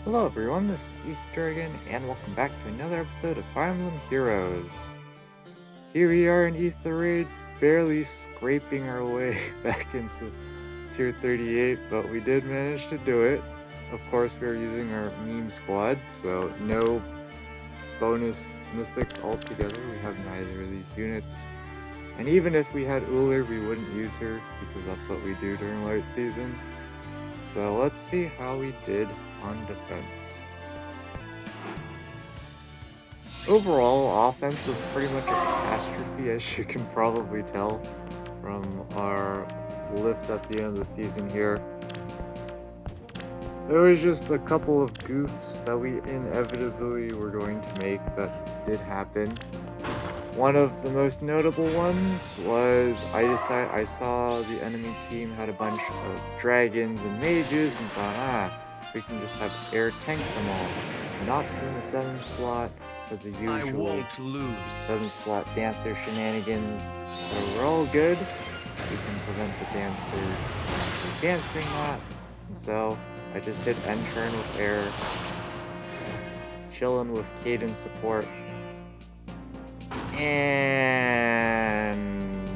Hello everyone, this is Easter again, and welcome back to another episode of Fire Emblem Heroes. Here we are in Ether Raids, barely scraping our way back into Tier 38, but we did manage to do it. Of course, we are using our meme squad, so no bonus mythics altogether. We have neither of these units. And even if we had Uller, we wouldn't use her, because that's what we do during light season. So let's see how we did on defense. Overall, offense was pretty much a catastrophe, as you can probably tell from our lift at the end of the season here. There was just a couple of goofs that we inevitably were going to make that did happen. One of the most notable ones was I saw the enemy team had a bunch of dragons and mages and thought, we can just have air tank them all. Nott's in the 7th slot for the usual 7th slot dancer shenanigans. So we're all good. We can prevent the dancer from dancing that. And so I just hit end turn with air, chilling with cadence support. And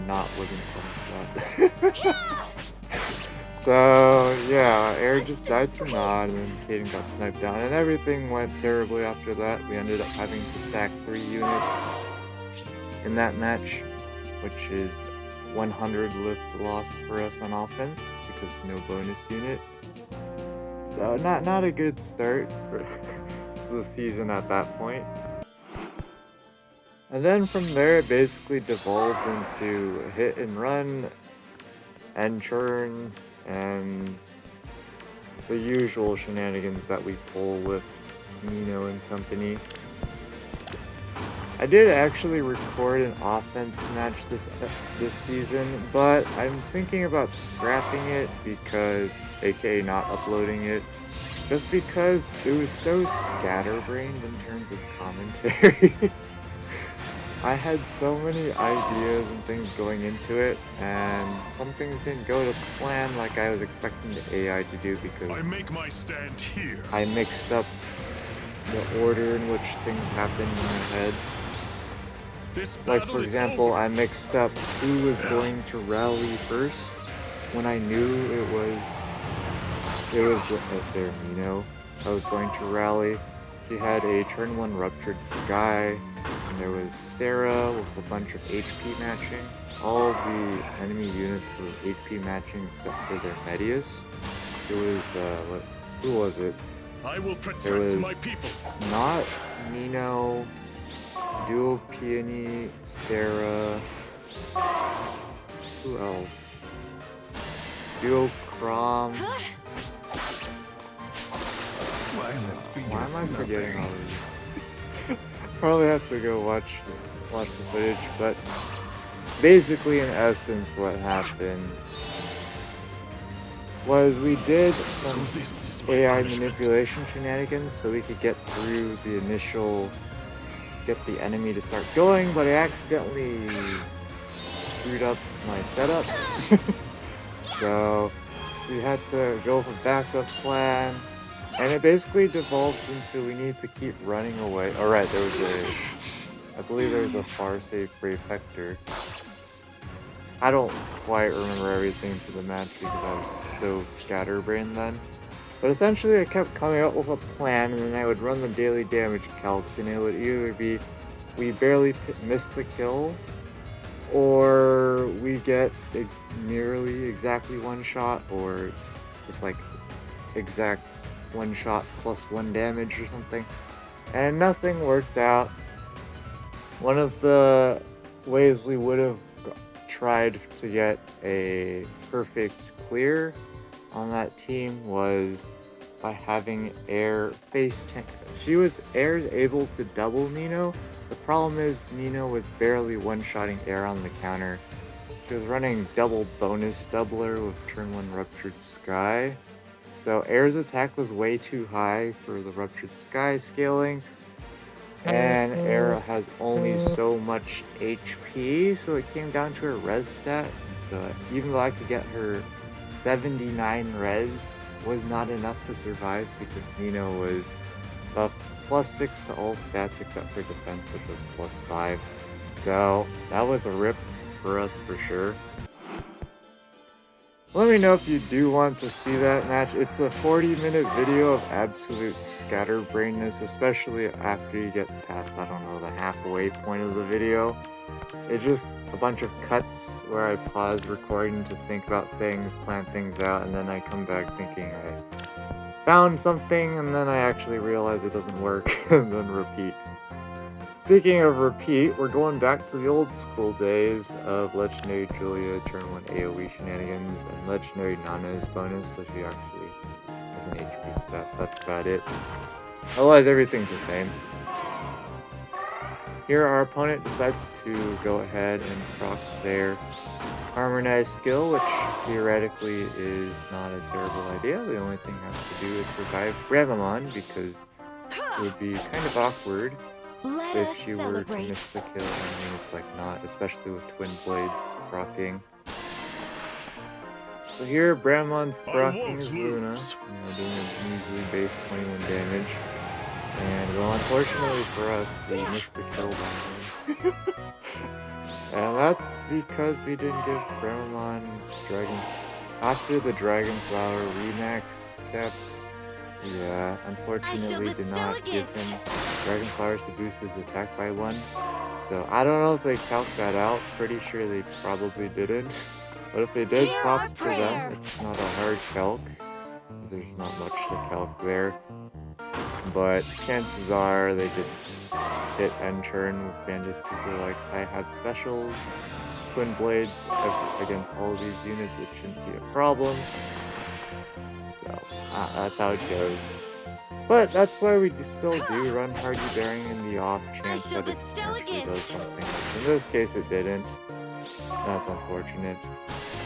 not wasn't something that. So yeah, air just died to Nod, and then Caden got sniped down, and everything went terribly after that. We ended up having to sack 3 units in that match, which is 100 lift loss for us on offense because no bonus unit. So not a good start for the season at that point. And then from there, it basically devolved into hit and run, end churn, and the usual shenanigans that we pull with Nino and company. I did actually record an offense match this season, but I'm thinking about scrapping it because, aka not uploading it, just because it was so scatterbrained in terms of commentary. I had so many ideas and things going into it, and some things didn't go to plan like I was expecting the AI to do because I make my stand here. I mixed up the order in which things happened in my head. Like, for example, I mixed up who was going to rally first when I knew it was right there, Nino. I was going to rally. She had a turn 1 Ruptured Sky, and there was Sarah with a bunch of HP matching. All of the enemy units were HP matching except for their Medius. It was, who was it? I will protect my people. Not Nino, Duo Peony, Sarah. Who else? Duo Crom. Why am I forgetting all these? Probably have to go watch the footage, but basically, in essence, what happened was we did some AI manipulation shenanigans so we could get through the initial, get the enemy to start going, but I accidentally screwed up my setup. So we had to go for backup plan. And it basically devolved into we need to keep running away. Alright, I believe there was a Farsafe Prefector. I don't quite remember everything to the match because I was so scatterbrained then. But essentially I kept coming up with a plan, and then I would run the daily damage calcs, and it would either be we barely miss the kill, or we get nearly exactly 1 shot, or just like exact 1 shot plus 1 damage or something, and nothing worked out. One of the ways we would have tried to get a perfect clear on that team was by having air face tank. Air's able to double Nino. The problem is Nino was barely one-shotting air on the counter. She was running double bonus doubler with turn 1 Ruptured Sky. So air's attack was way too high for the Ruptured Sky scaling, and air has only so much HP, so it came down to her res stat. So even though I could get her 79 res, was not enough to survive because Nino was buff +6 to all stats except for defense, which was +5. So that was a rip for us for sure. Let me know if you do want to see that match. It's a 40-minute video of absolute scatterbrainness, especially after you get past, I don't know, the halfway point of the video. It's just a bunch of cuts where I pause recording to think about things, plan things out, and then I come back thinking I found something, and then I actually realize it doesn't work, and then repeat. Speaking of repeat, we're going back to the old school days of Legendary Julia Turn 1 AoE shenanigans and Legendary Nana's bonus, so she actually has an HP stat. That's about it. Otherwise, everything's the same. Here, our opponent decides to go ahead and proc their harmonized skill, which theoretically is not a terrible idea. The only thing you have to do is survive Bravamon, because it would be kind of awkward if you were to miss the kill. I mean, it's like not, especially with Twin Blades proccing. So here, Brahmon's proccing his Luna, doing a measly base 21 damage. And well, unfortunately for us, we missed the kill by him. And that's because we didn't give Bramamon Dragon... After the Dragon Flower Remax cap, yeah, unfortunately did not give him Dragon Flowers to boost his attack by 1. So I don't know if they calced that out. Pretty sure they probably didn't. But if they did, props to them. It's not a hard calc, because there's not much to calc there. But chances are they just hit end turn with Bandit People like I have specials, Twin Blades against all of these units. It shouldn't be a problem. So that's how it goes. But that's why we still do run Hardy Bearing in the off chance that it actually does something. In this case, it didn't. That's unfortunate.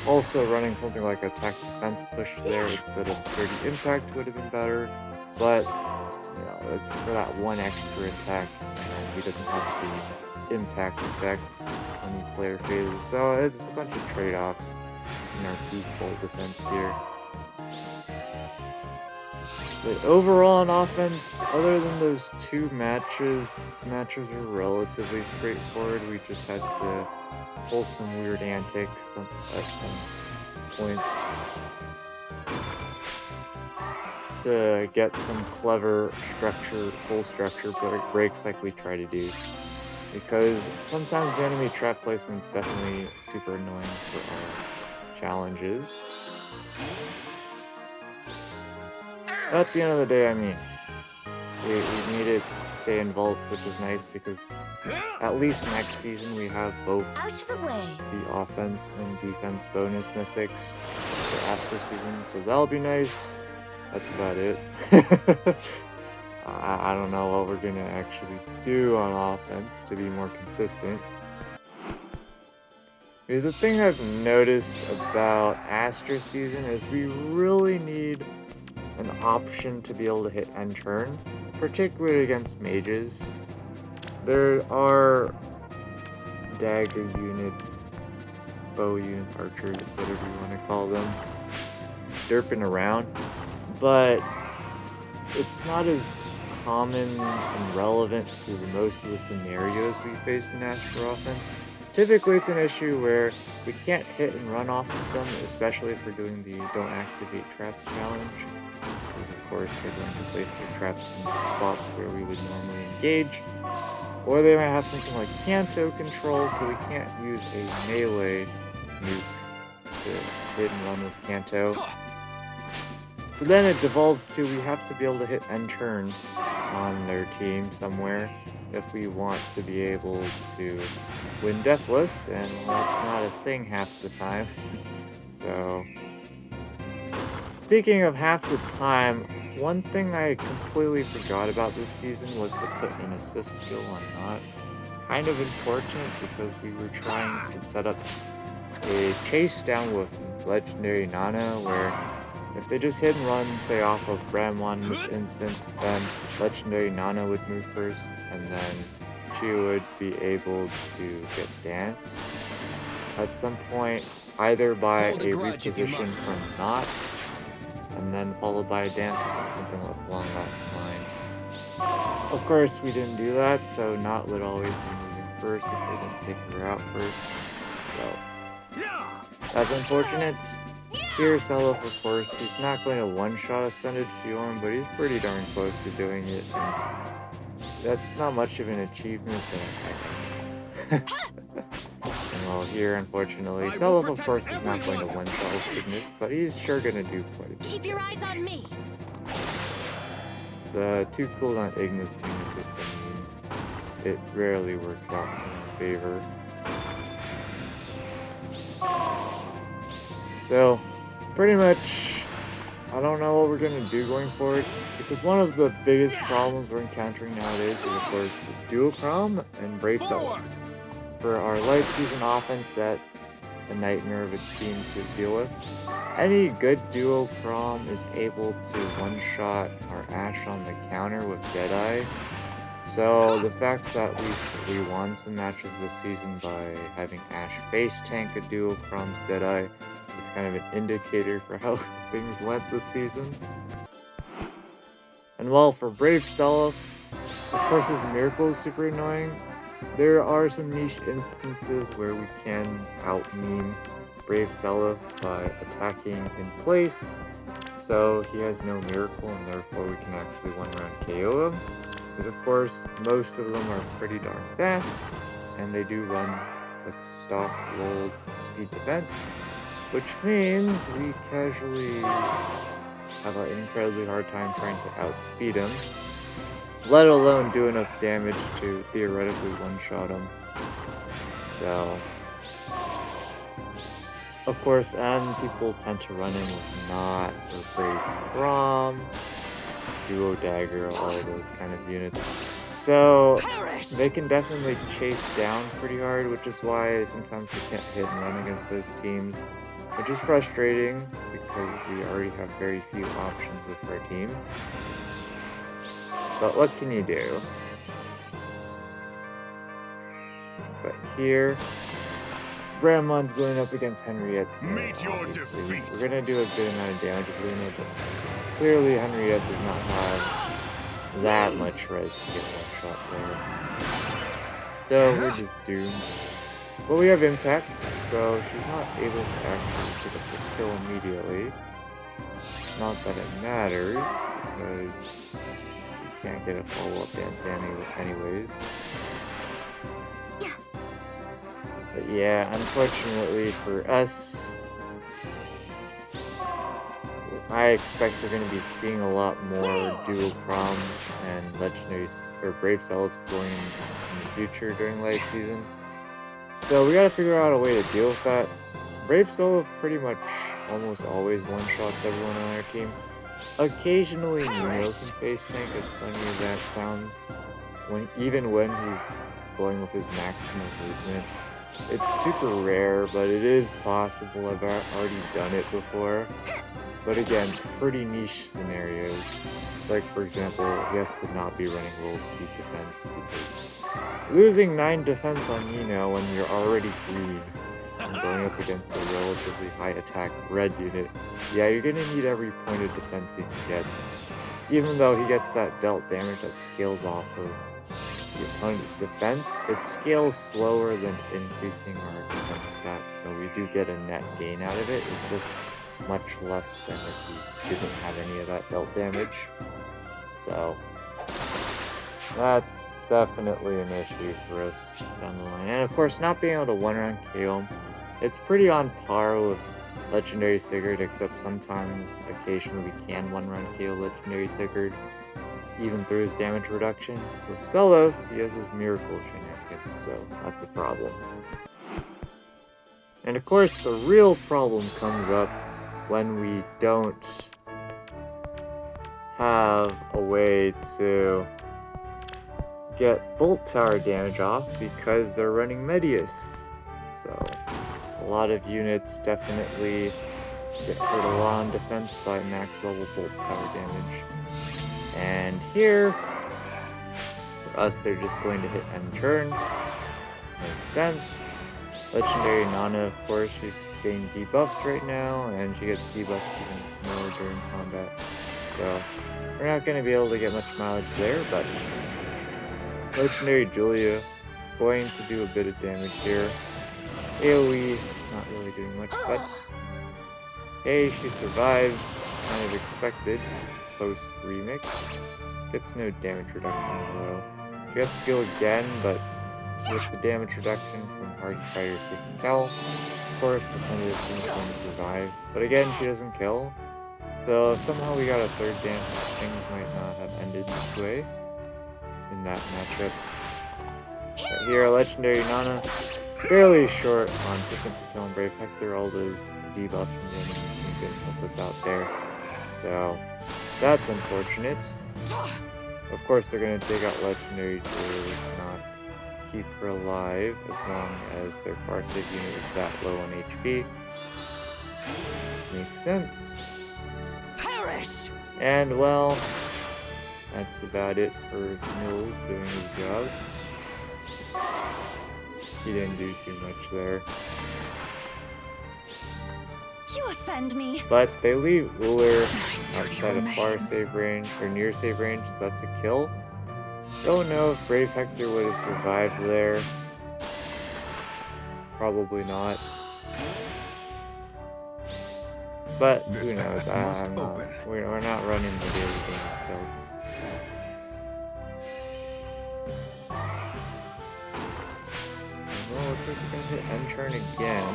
Also, running something like Attack Defense Push there instead of Sturdy Impact would have been better. But you know, it's for that one extra attack, and he doesn't have the impact effect when he player phases. So it's a bunch of trade-offs in our default defense here. But overall on offense, other than those two matches were relatively straightforward. We just had to pull some weird antics at some points to get some clever full structure breaks like we try to do. Because sometimes the enemy trap placement's definitely super annoying for our challenges. At the end of the day, I mean, we needed to stay involved, which is nice because at least next season we have both the offense and defense bonus mythics for after season, so that'll be nice. That's about it. I don't know what we're gonna actually do on offense to be more consistent. Because the thing I've noticed about Astra season is we really need an option to be able to hit end turn, particularly against mages. There are dagger units, bow units, archers, whatever you want to call them, derping around, but it's not as common and relevant to most of the scenarios we face in Astra offense. Typically it's an issue where we can't hit and run off of them, especially if we're doing the don't activate traps challenge. Because of course they're going to place their traps in spots where we would normally engage. Or they might have something like Kanto control, so we can't use a melee nuke to hit and run with Kanto. So then it devolves to we have to be able to hit end turn on their team somewhere if we want to be able to win Deathless, and that's not a thing half the time. So speaking of half the time, one thing I completely forgot about this season was to put an assist skill on Not. Kind of important because we were trying to set up a chase down with Legendary Nana where if they just hit and run, say off of Bramon in this instance, then Legendary Nana would move first, and then she would be able to get danced at some point, either by a reposition from Not, and then followed by a dance, something along that line. Of course, we didn't do that, so Not would always be moving first if they didn't take her out first. So, that's unfortunate. Here, Seliph, of course, he's not going to one-shot Ascended Fjorm, but he's pretty darn close to doing it. And that's not much of an achievement that And well, here, unfortunately, Seliph, of course, is not going to one-shot Ignis, but he's sure going to do quite a bit. Keep your eyes on me. The 2 cooldown Ignis thing is just, I mean, it rarely works out in our favor. So, pretty much, I don't know what we're going to do going forward, because one of the biggest problems we're encountering nowadays is, of course, Duochrome and Brave Seliph. For our late season offense, that's a nightmare of a team to deal with. Any good Duochrome is able to one-shot our Ashe on the counter with Deadeye. So the fact that we won some matches this season by having Ashe face tank a Duochrome's Deadeye is kind of an indicator for how things went this season. And well, for Brave Seliph, of course his Miracle is super annoying. There are some niche instances where we can out-meme Brave Seliph by attacking in place, so he has no Miracle and therefore we can actually one-round KO him. Because of course, most of them are pretty darn fast, and they do run like stock rolled speed defense, which means we casually have an incredibly hard time trying to outspeed him, let alone do enough damage to theoretically one-shot him. So, of course, and people tend to run in with Not or Brave Braum, Duo Dagger, all of those kind of units. So, they can definitely chase down pretty hard, which is why sometimes we can't hit and run against those teams, which is frustrating because we already have very few options with our team. But what can you do? But here, Brammon's going up against Henriette. So Meet your defeat. we're gonna do a good amount of damage with Luna, but clearly Henriette does not have that much res to get one shot there. So we're just doomed. But we have impact, so she's not able to actually pick up the kill immediately. Not that it matters, because can't get a follow-up dance anyways. But yeah, unfortunately for us, I expect we're going to be seeing a lot more Duochrome and Legendaries or Brave Seliphs going in the future during late season. So we gotta figure out a way to deal with that. Brave Seliph pretty much almost always one-shots everyone on our team. Occasionally, Nino can face tank, as funny as that sounds. Even when he's going with his maximum movement. It's super rare, but it is possible. I've already done it before. But again, pretty niche scenarios. Like, for example, he has to not be running roll speed defense, because losing 9 defense on Nino when you're already green and going up against a relatively high attack red unit, yeah, you're gonna need every point of defense he can get. Even though he gets that dealt damage that scales off of the opponent's defense, it scales slower than increasing our defense stats, so we do get a net gain out of it. It's just much less than if he didn't have any of that dealt damage. So, that's definitely an issue for us down the line. And of course, not being able to one-round KO him, it's pretty on par with Legendary Sigurd, except sometimes, occasionally, we can one-round KO Legendary Sigurd, even through his damage reduction. With Seliph, he has his Miracle shenanigans, so that's a problem. And of course, the real problem comes up when we don't have a way to get Bolt Tower damage off because they're running Medius. So, a lot of units definitely get hurt a lot on defense by max level Bolt Tower damage. And here, for us, they're just going to hit end turn. Makes sense. Legendary Nana, of course, she's getting debuffed right now, and she gets debuffed even more during combat. So we're not going to be able to get much mileage there, but Legendary Julia going to do a bit of damage here. AoE, not really doing much, but hey, she survives, kind of expected, post-remix. Gets no damage reduction though. She gets skill again, but with the damage reduction from Hardy Fighter 6 Cal, of course, this one is going to survive. But again, she doesn't kill. So if somehow we got a third dance, things might not have ended this way in that matchup. But here, Legendary Nana, fairly short on Chicken Patel and Brave Hector. All those debuffs from the enemy can help us out there. So that's unfortunate. Of course, they're going to take out Legendary to not keep her alive as long as their Farsight unit is that low on HP. Makes sense. Perish! And well, that's about it for Mills doing his job. He didn't do too much there. You offend me. But they leave Uller outside of far save range, or near save range, so that's a kill. Don't know if Brave Hector would have survived there. Probably not. But who knows? We're not running the daily game kills. Well, looks like we're gonna hit N-turn again.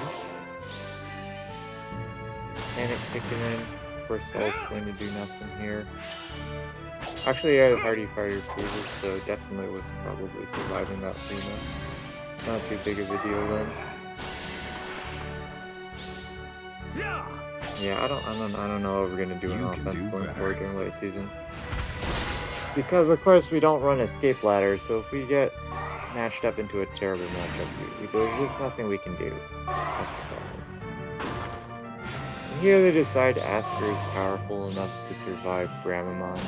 Panic kicking in. Of course, Salt's going to do nothing here. Actually, I had Hardy Fighter previous, so definitely was probably surviving that Luna. Not too big of a deal then. Yeah, I don't know what we're gonna do in offense going forward during late season. Because of course we don't run escape ladders, so if we get matched up into a terrible matchup, there's just nothing we can do. That's the problem. And here they decide Aster is powerful enough to survive Gramamon,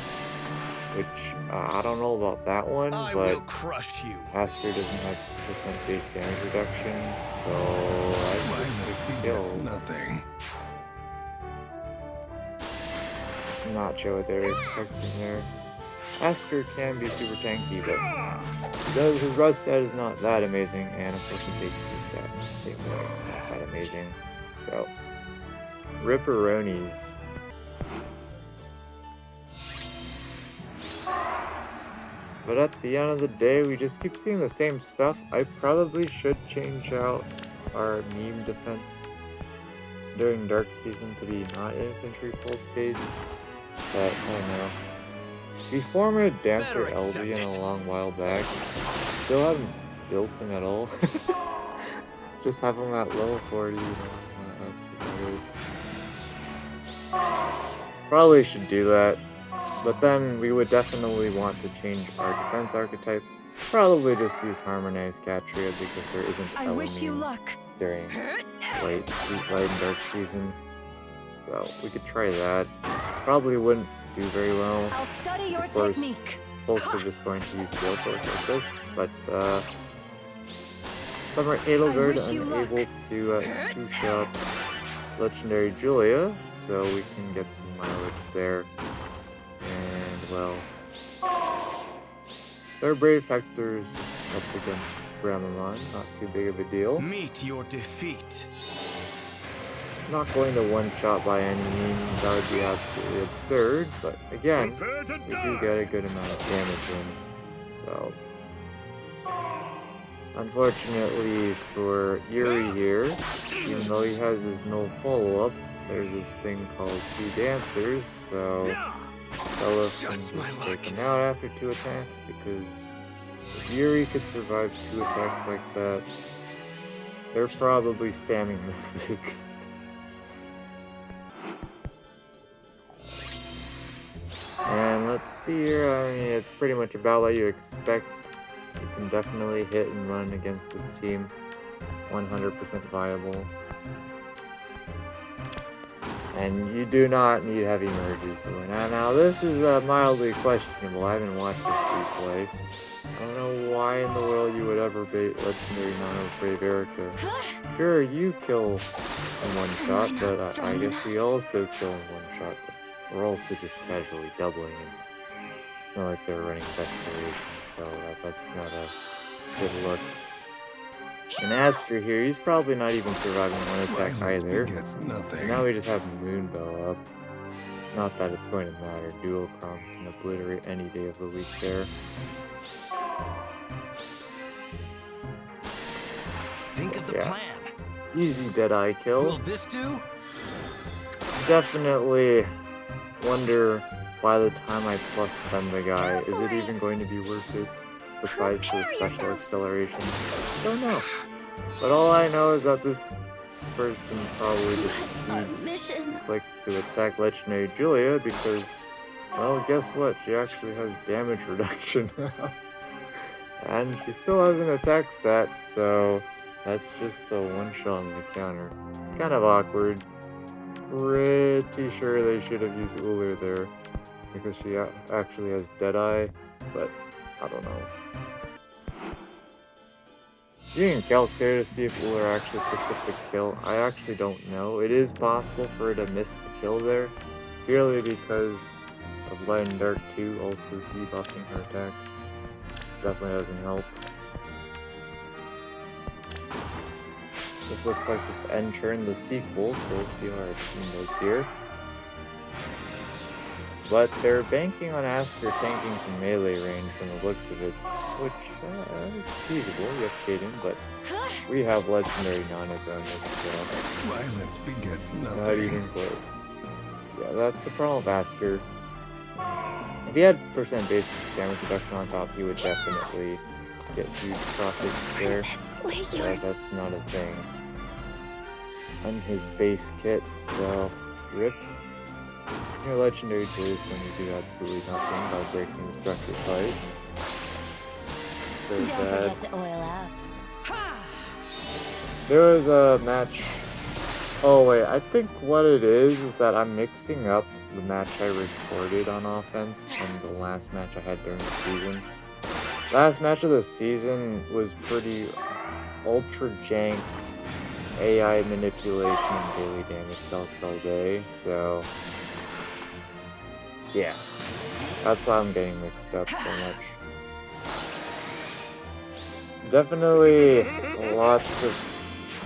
which I don't know about that one, but Aster doesn't have percent base damage reduction, so I just kill. Nothing. I'm not sure what they're expecting there. Asker can be super tanky, but his rust stat is not that amazing, and of course he takes his stat same way, not that amazing. So, Ripperonis. But at the end of the day, we just keep seeing the same stuff. I probably should change out our meme defense during Dark Season to be not infantry full space. But I don't know. We formed a Dancer Elvian a long while back. Still haven't built him at all. Just have him at level 40, you know, that's about it. Probably should do that. But then we would definitely want to change our defense archetype. Probably just use Harmonized Catria because there isn't Element during light and Dark Season. So we could try that. Probably wouldn't do very well. I'll study your of course, technique. folks are just going to use Gale Force like this, but Summer Edelgard unable to two-shot Legendary Julia, so we can get some mileage there. And well, their Brave Hector's up against Gramamon, not too big of a deal. Meet your defeat. Not going to one-shot by any means, that would be absolutely absurd, but again, we do get a good amount of damage in, so... Unfortunately for Yuri here, even though he has his no follow-up, there's this thing called 2 dancers, so Bellows can just take him out after 2 attacks, because if Yuri could survive 2 attacks like that, they're probably spamming the nukes. And let's see here, I mean, it's pretty much about what you expect. You can definitely hit and run against this team. 100% viable. And you do not need heavy merges to win. Now this is mildly questionable. I haven't watched this replay. I don't know why in the world you would ever bait Legendary Nano Brave Erica. Sure, you kill in one shot, but I guess we also kill in one shot. But we're also just casually doubling it. It's not like they're running Desperation, so that's not a good look. And Aster here, he's probably not even surviving one attack either. And now we just have Moonbow up. Not that it's going to matter. Dual Crom can obliterate any day of the week there. Think of the plan. Easy Deadeye kill. Will this do? Definitely wonder by the time I plus 10 the guy, is it even going to be worth it? Besides for the special acceleration. Don't know. But all I know is that this person probably just clicked to attack Legendary Julia because, well, guess what? She actually has damage reduction. And she still has an attack stat, so that's just a one-shot on the counter. Kind of awkward. Pretty sure they should have used Uller there because she actually has Deadeye, but I don't know. You can calculate to see if Uller actually picks up the kill. I actually don't know. It is possible for her to miss the kill there, purely because of Light and Dark 2 also debuffing her attack. Definitely doesn't help. This looks like just end turn the sequel, so we'll see how our team does here. But they're banking on Aster tanking some melee range from the looks of it, which is feasible, you have Kaden, but we have Legendary Nanogo in this as Violence begets well. nothing. Not even close. Yeah, that's the problem with Aster. If he had percent base damage reduction on top, he would definitely get huge profits there. Yeah, that's not a thing on his base kit, so rip. Your Legendary Julius when you do absolutely nothing by breaking the structure twice. So Don't bad. forget to oil up. There was a match. Oh wait, I think what it is that I'm mixing up the match I recorded on offense and the last match I had during the season. Last match of the season was pretty ultra jank AI manipulation and daily damage calcs all day, so yeah, that's why I'm getting mixed up so much. Definitely lots of,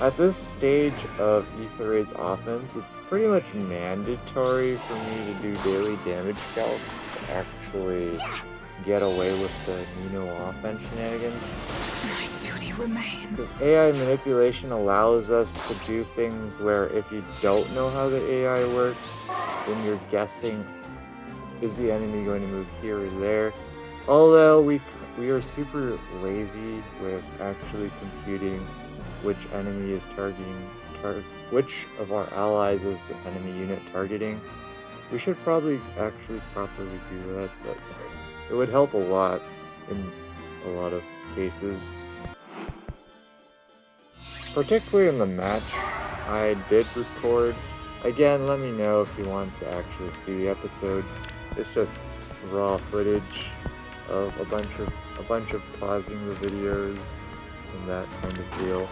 at this stage of Ether Raid's offense, it's pretty much mandatory for me to do daily damage calcs to actually get away with the Nino offense shenanigans. My duty remains. Because AI manipulation allows us to do things where if you don't know how the AI works, then you're guessing, is the enemy going to move here or there? Although we are super lazy with actually computing which enemy is targeting, which of our allies is the enemy unit targeting. We should probably actually properly do that, but it would help a lot in a lot of cases. Particularly in the match I did record. Again, let me know if you want to actually see the episode. It's just raw footage of a bunch of pausing the videos and that kind of deal.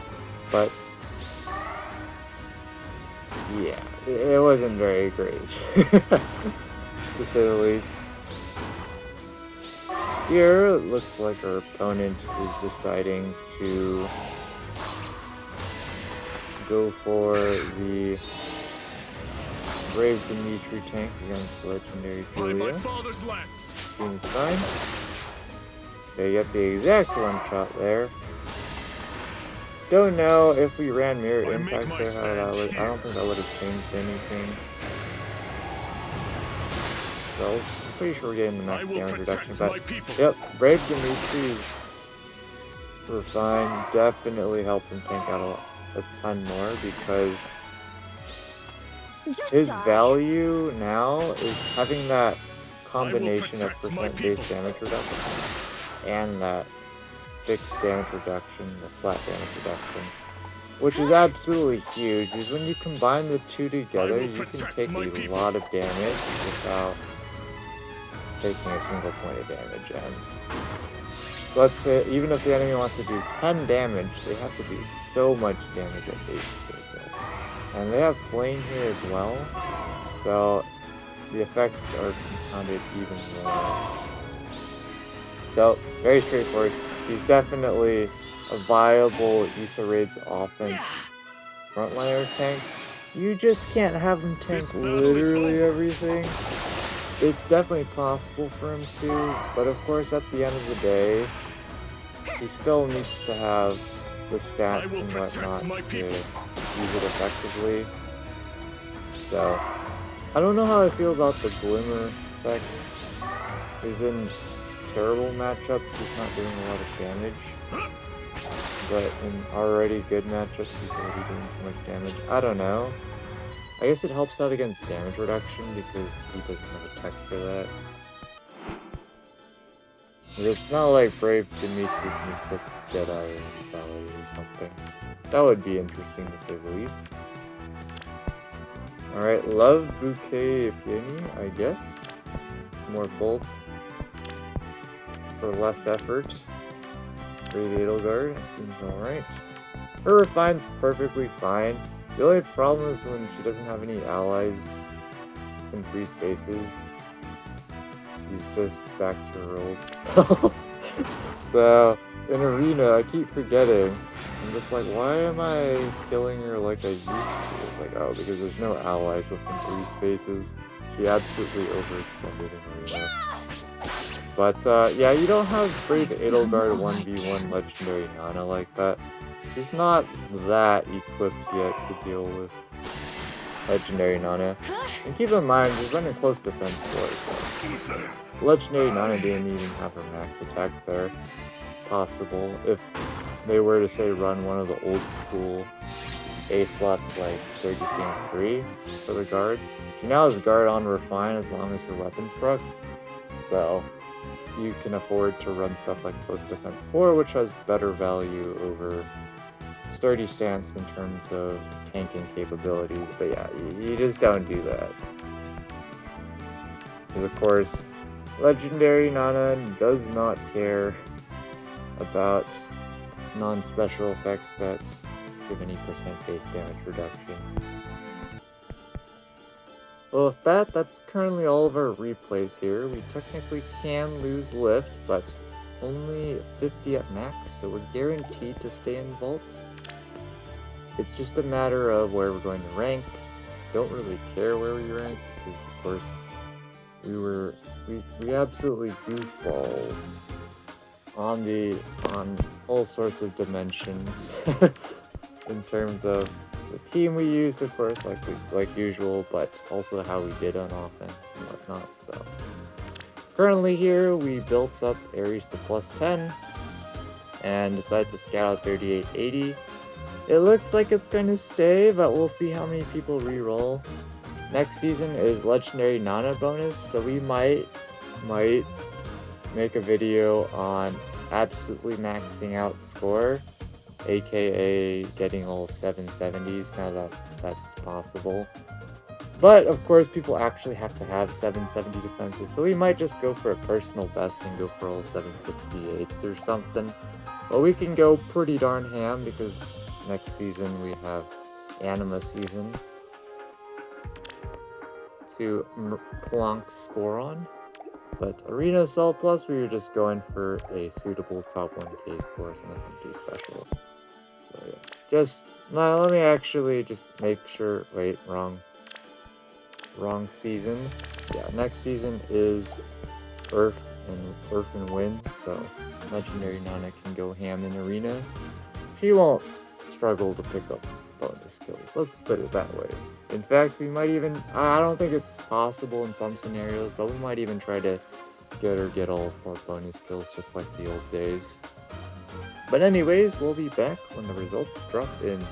But yeah, it wasn't very great, to say the least. Here, it looks like our opponent is deciding to go for the Brave Dimitri tank against Legendary Julia. Seems fine. They get the exact one shot there. Don't know if we ran Mirror Impact there, how that would, I don't think that would have changed anything. So, I'm pretty sure we're getting the max damage reduction, but yep, Brave Dimitri's were fine. Definitely helped him tank out a ton more because his value now is having that combination of percent base damage reduction and that fixed damage reduction, the flat damage reduction. which is absolutely huge, is when you combine the two I together, will you can protect take my a people. lot of damage without taking a single point of damage. And let's say, even if the enemy wants to do 10 damage, they have to do so much damage at base kill. And they have flame here as well, so the effects are compounded even more. So, very straightforward. He's definitely a viable Ether Raid's offense frontliner tank. You just can't have him tank This battle is literally over. everything. It's definitely possible for him to, but of course at the end of the day, he still needs to have the stats will and protect whatnot my to people. use it effectively. So, I don't know how I feel about the Glimmer tech. He's in terrible matchups, he's not doing a lot of damage. But in already good matchups, he's already doing too much damage. I don't know. I guess it helps out against damage reduction because he doesn't have a tech for that. But it's not like Brave Dimitri can equip Deadeye or Valor or something. That would be interesting to say the least. Alright, Love Bouquet Peony, I guess. More bulk for less effort. Brave Edelgard, seems alright. Her Refine's perfectly fine. The only problem is when she doesn't have any allies in free spaces. She's just back to her old self. So, in Arena, I keep forgetting. I'm just like, why am I killing her like I used to? It's like, oh, because there's no allies within free spaces. She absolutely overextended in Arena. But, yeah, you don't have Brave Edelgard 1v1 Legendary Nana like that. She's not that equipped yet to deal with Legendary Nana. And keep in mind, she's running close defense 4, so Legendary Nana didn't even have her max attack there. Possible if they were to say run one of the old school A slots like Sturdy Stance 3 for the guard. She now has guard on Refine as long as her weapons proc. So you can afford to run stuff like close defense 4, which has better value over Sturdy Stance in terms of tanking capabilities. But yeah, you just don't do that. Because of course, Legendary Nana does not care about non-special effects that give any % base damage reduction. Well, with that, that's currently all of our replays here. We technically can lose Lift, but only 50 at max, so we're guaranteed to stay in Vault. It's just a matter of where we're going to rank. Don't really care where we rank, because of course we absolutely goofball on all sorts of dimensions in terms of the team we used, of course, like usual, but also how we did on offense and whatnot. So currently here we built up Ares to +10 and decided to scout out 3880. It looks like it's going to stay, but we'll see how many people re-roll. Next season is Legendary Nana bonus, so we might make a video on absolutely maxing out score, aka getting all 770s now that that's possible. But of course people actually have to have 770 defenses, so we might just go for a personal best and go for all 768s or something. But we can go pretty darn ham because next season we have Anima season to plonk score on. But Arena Assault Plus, we were just going for a suitable top 1k score, so nothing too special. So yeah, just, now let me actually just make sure, wait, wrong season. Yeah, next season is Earth and Wind, so Legendary Nana can go ham in Arena. She won't struggle to pick up bonus kills, let's put it that way. In fact, we might even, I don't think it's possible in some scenarios, but we might even try to get all 4 bonus kills just like the old days. But anyways, we'll be back when the results drop in.